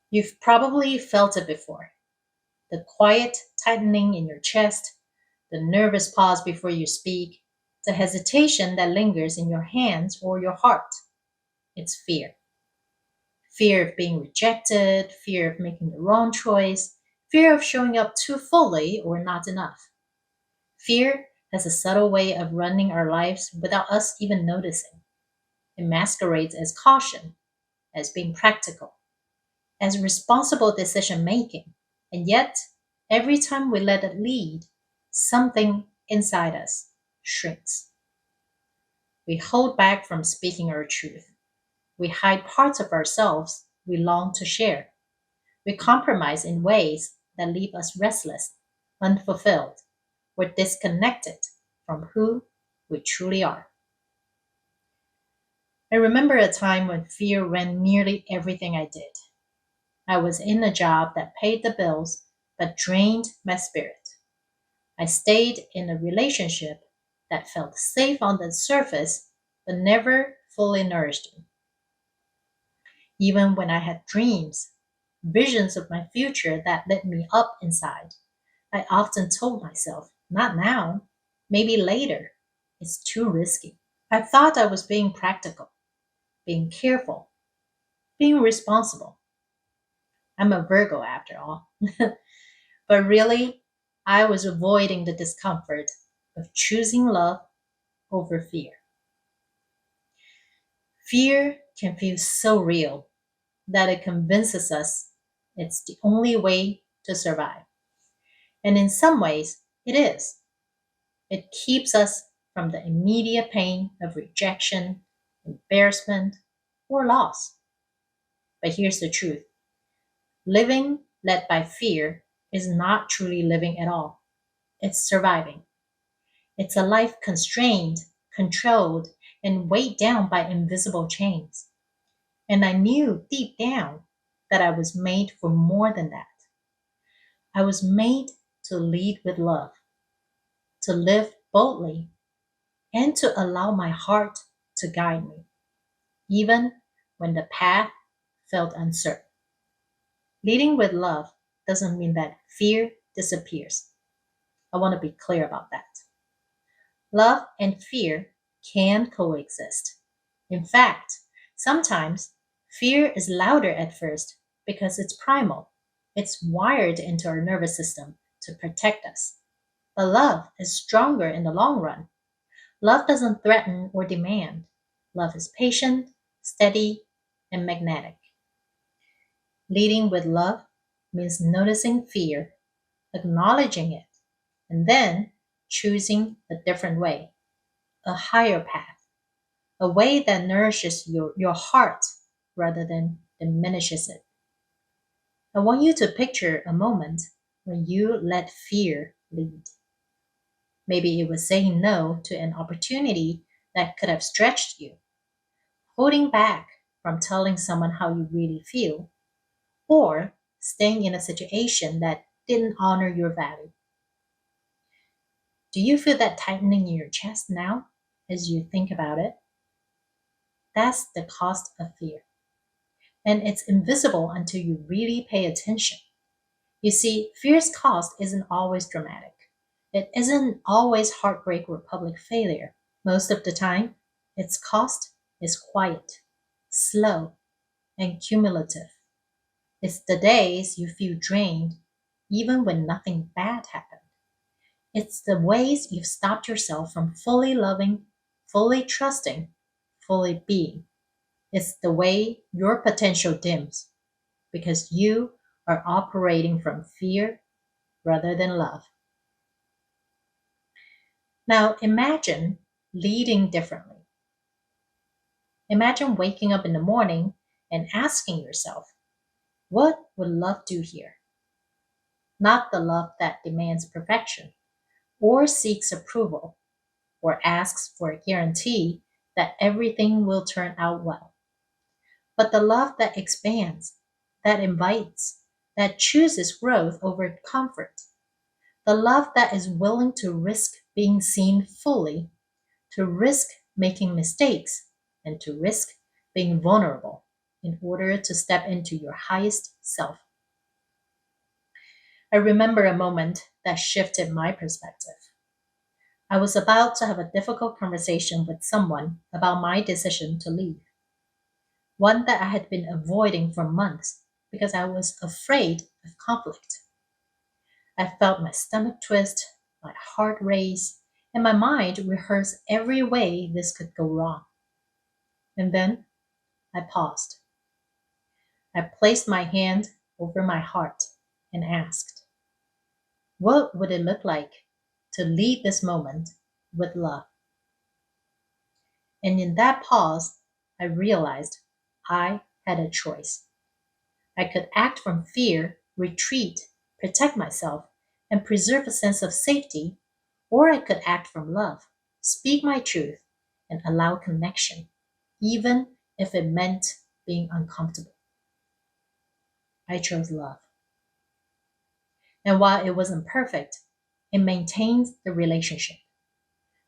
You've probably felt it before. The quiet tightening in your chest, the nervous pause before you speak, the hesitation that lingers in your hands or your heart. It's fear. Fear of being rejected, fear of making the wrong choice, fear of showing up too fully or not enough. Fear has a subtle way of running our lives without us even noticing. It masquerades as caution, as being practical, as responsible decision making. And yet, every time we let it lead, something inside us shrinks. We hold back from speaking our truth. We hide parts of ourselves we long to share. We compromise in ways that leave us restless, unfulfilled, or disconnected from who we truly are. I remember a time when fear ran nearly everything I did. I was in a job that paid the bills but drained my spirit. I stayed in a relationship that felt safe on the surface but never fully nourished me. Even when I had dreams, visions of my future that lit me up inside, I often told myself, not now, maybe later. It's too risky. I thought I was being practical, being careful, being responsible. I'm a Virgo after all. But really, I was avoiding the discomfort of choosing love over fear. Fear can feel so real that it convinces us it's the only way to survive. And in some ways, it is. It keeps us from the immediate pain of rejection, embarrassment, or loss. But here's the truth: living led by fear is not truly living at all. It's surviving. It's a life constrained, controlled, and weighed down by invisible chains. And I knew deep down that I was made for more than that. I was made to lead with love, to live boldly, and to allow my heart to guide me, even when the path felt uncertain. Leading with love doesn't mean that fear disappears. I want to be clear about that. Love and fear can coexist. In fact, sometimes fear is louder at first because it's primal. It's wired into our nervous system to protect us. But love is stronger in the long run. Love doesn't threaten or demand. Love is patient, steady, and magnetic. Leading with love means noticing fear, acknowledging it, and then choosing a different way, a higher path, a way that nourishes your heart rather than diminishes it. I want you to picture a moment when you let fear lead. Maybe it was saying no to an opportunity that could have stretched you, holding back from telling someone how you really feel, or staying in a situation that didn't honor your value. Do you feel that tightening in your chest now as you think about it? That's the cost of fear. And it's invisible until you really pay attention. You see, fear's cost isn't always dramatic. It isn't always heartbreak or public failure. Most of the time, its cost is quiet, slow, and cumulative. It's the days you feel drained, even when nothing bad happened. It's the ways you've stopped yourself from fully loving, fully trusting, fully being. It's the way your potential dims because you are operating from fear rather than love. Now imagine leading differently. Imagine waking up in the morning and asking yourself, what would love do here? Not the love that demands perfection or seeks approval or asks for a guarantee that everything will turn out well, but the love that expands, that invites, that chooses growth over comfort, the love that is willing to risk being seen fully, to risk making mistakes, and to risk being vulnerable. in order to step into your highest self. I remember a moment that shifted my perspective. I was about to have a difficult conversation with someone about my decision to leave, one that I had been avoiding for months because I was afraid of conflict. I felt my stomach twist, my heart race, and my mind rehearse every way this could go wrong. And then I paused. I placed my hand over my heart and asked, what would it look like to lead this moment with love? And in that pause, I realized I had a choice. I could act from fear, retreat, protect myself, and preserve a sense of safety, or I could act from love, speak my truth, and allow connection, even if it meant being uncomfortable. I chose love. And while it wasn't perfect, it maintained the relationship.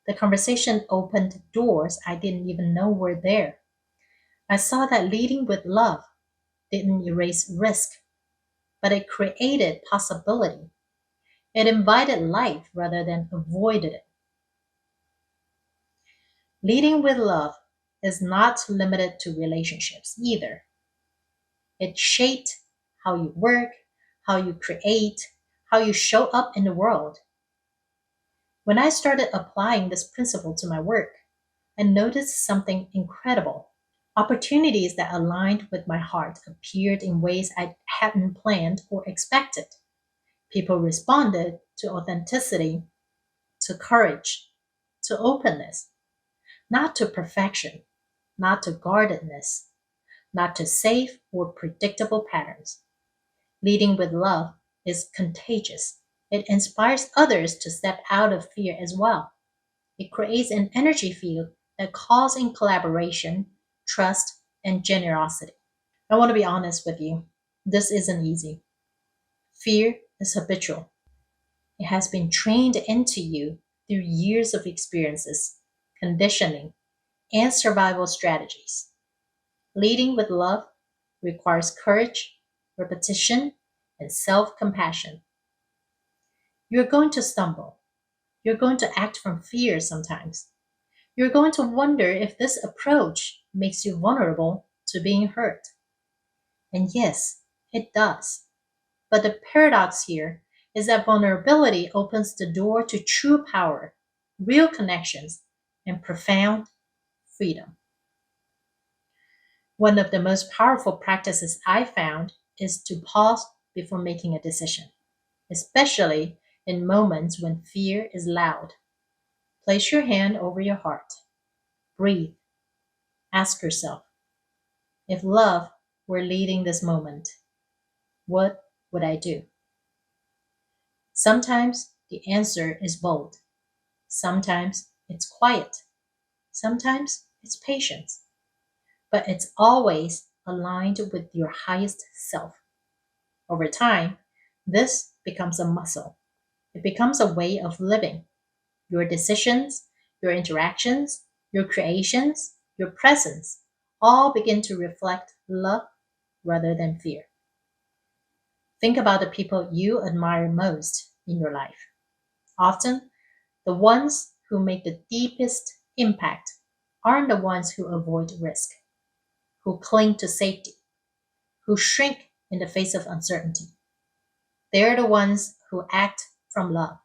The conversation opened doors I didn't even know were there. I saw that leading with love didn't erase risk, but it created possibility. It invited life rather than avoided it. Leading with love is not limited to relationships either. It shaped how you work, how you create, how you show up in the world. When I started applying this principle to my work, I noticed something incredible. Opportunities that aligned with my heart appeared in ways I hadn't planned or expected. People responded to authenticity, to courage, to openness, not to perfection, not to guardedness, not to safe or predictable patterns. Leading with love is contagious. It inspires others to step out of fear as well. It creates an energy field that calls in collaboration, trust, and generosity. I want to be honest with you. This isn't easy. Fear is habitual. It has been trained into you through years of experiences, conditioning, and survival strategies. Leading with love requires courage, repetition, and self compassion. You're going to stumble. You're going to act from fear sometimes. You're going to wonder if this approach makes you vulnerable to being hurt. And yes, it does. But the paradox here is that vulnerability opens the door to true power, real connections, and profound freedom. One of the most powerful practices I found is to pause before making a decision, especially in moments when fear is loud. Place your hand over your heart. Breathe. Ask yourself, if love were leading this moment, what would I do? Sometimes the answer is bold. Sometimes it's quiet. Sometimes it's patience. But it's always aligned with your highest self. Over time, this becomes a muscle. It becomes a way of living. Your decisions, your interactions, your creations, your presence all begin to reflect love rather than fear. Think about the people you admire most in your life. Often, the ones who make the deepest impact aren't the ones who avoid risk, who cling to safety, who shrink in the face of uncertainty. They're the ones who act from love,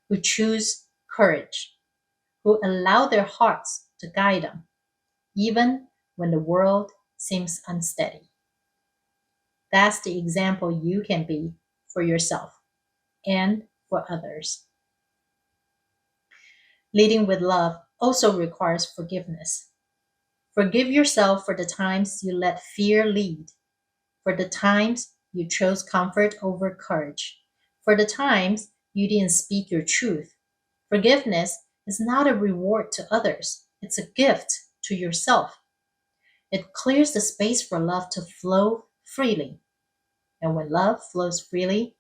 who choose courage, who allow their hearts to guide them, even when the world seems unsteady. That's the example you can be for yourself and for others. Leading with love also requires forgiveness. Forgive yourself for the times you let fear lead, for the times you chose comfort over courage, for the times you didn't speak your truth. Forgiveness is not a reward to others, it's a gift to yourself. It clears the space for love to flow freely. And when love flows freely,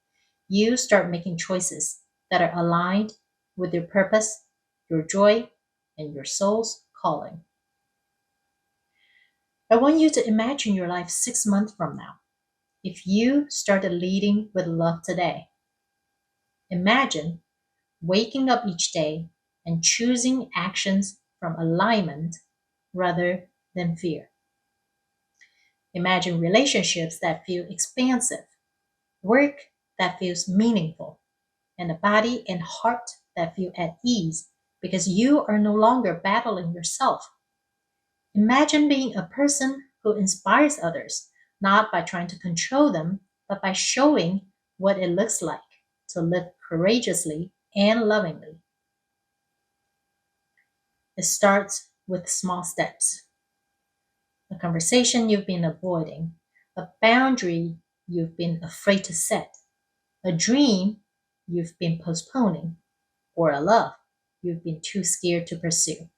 you start making choices that are aligned with your purpose, your joy, and your soul's calling. I want you to imagine your life 6 months from now. If you started leading with love today, imagine waking up each day and choosing actions from alignment rather than fear. Imagine relationships that feel expansive, work that feels meaningful, and a body and heart that feel at ease because you are no longer battling yourself. Imagine being a person who inspires others, not by trying to control them, but by showing what it looks like to live courageously and lovingly. It starts with small steps. A conversation you've been avoiding, a boundary you've been afraid to set, a dream you've been postponing, or a love you've been too scared to pursue.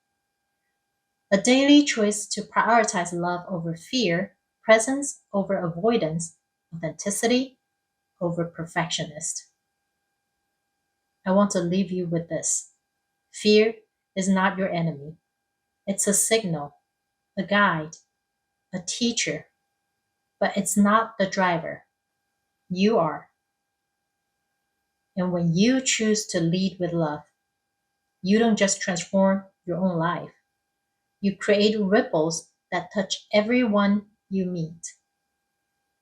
A daily choice to prioritize love over fear, presence over avoidance, authenticity over perfectionist. I want to leave you with this. Fear is not your enemy. It's a signal, a guide, a teacher, but it's not the driver. You are. And when you choose to lead with love, you don't just transform your own life. You create ripples that touch everyone you meet.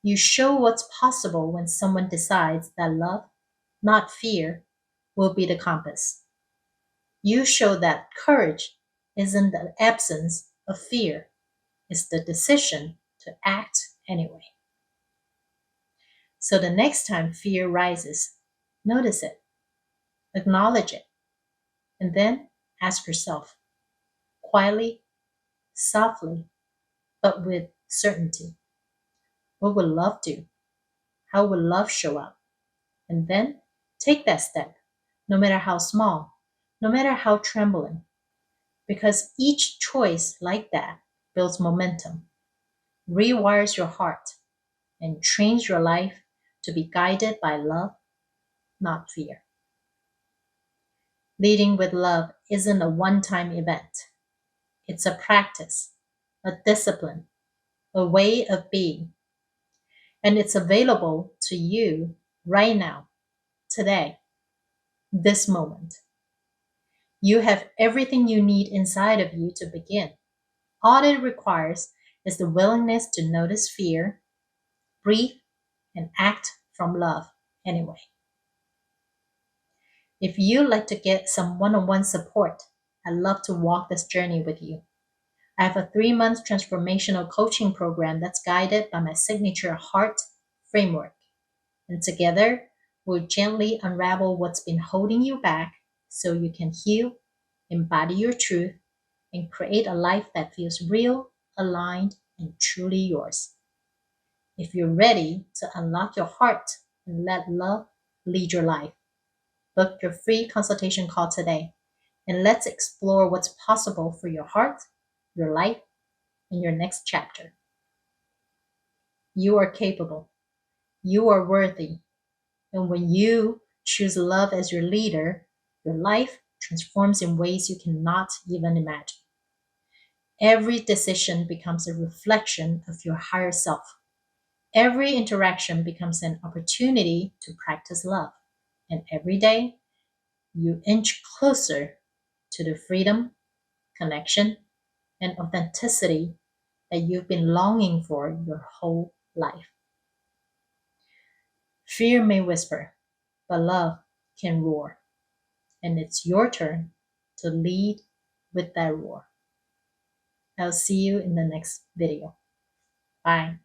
You show what's possible when someone decides that love, not fear, will be the compass. You show that courage isn't the absence of fear, it's the decision to act anyway. So the next time fear rises, notice it, acknowledge it, and then ask yourself quietly, softly, but with certainty, what would love do? How would love show up? And then take that step, no matter how small, no matter how trembling, because each choice like that builds momentum, rewires your heart, and trains your life to be guided by love, not fear. Leading with love isn't a one time event, it's a practice, a discipline, a way of being, and it's available to you right now, today, this moment. You have everything you need inside of you to begin. All it requires is the willingness to notice fear, breathe, and act from love anyway. If you'd like to get some one on one support, I'd love to walk this journey with you. I have a 3 month transformational coaching program that's guided by my signature heart framework. And together, we'll gently unravel what's been holding you back so you can heal, embody your truth, and create a life that feels real, aligned, and truly yours. If you're ready to unlock your heart and let love lead your life, book your free consultation call today, and let's explore what's possible for your heart, your life, and your next chapter. You are capable. You are worthy. And when you choose love as your leader, your life transforms in ways you cannot even imagine. Every decision becomes a reflection of your higher self. Every interaction becomes an opportunity to practice love. And every day, you inch closer to the freedom, connection, and authenticity that you've been longing for your whole life. Fear may whisper, but love can roar. And it's your turn to lead with that roar. I'll see you in the next video. Bye.